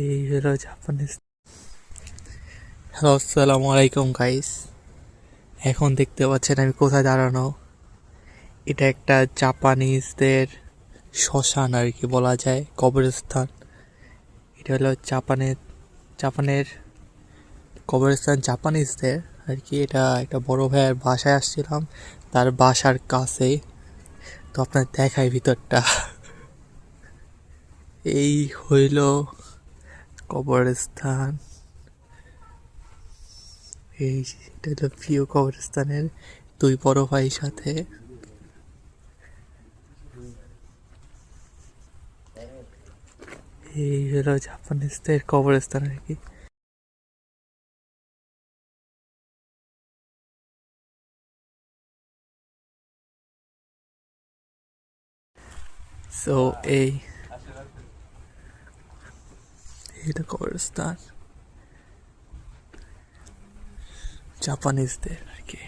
এই হলো Japanese. Hello, আসসালামু আলাইকুম গাইস। এখন দেখতে পাচ্ছেন আমি কোথায় দাঁড়ানো। এটা একটা জাপানিজদের শ্মশান আর কি বলা যায়, কবরস্থান। এটা হলো জাপানের কবরস্থান জাপানিজদের আর কি। এটা একটা বড় ভাইয়ের বাসায় আসছিলাম, তার বাসার কাছে। তো আপনার দেখায় ভিতরটা। এই হইল কবরস্থান। এটা হলো প্রিয় কবরস্থানের দুই বড় ভাইয়ের সাথে। এই হলো জাপানিজদের কবরস্থান আর কি। সো এটা কবরস্থান জাপানিজদের আর কি।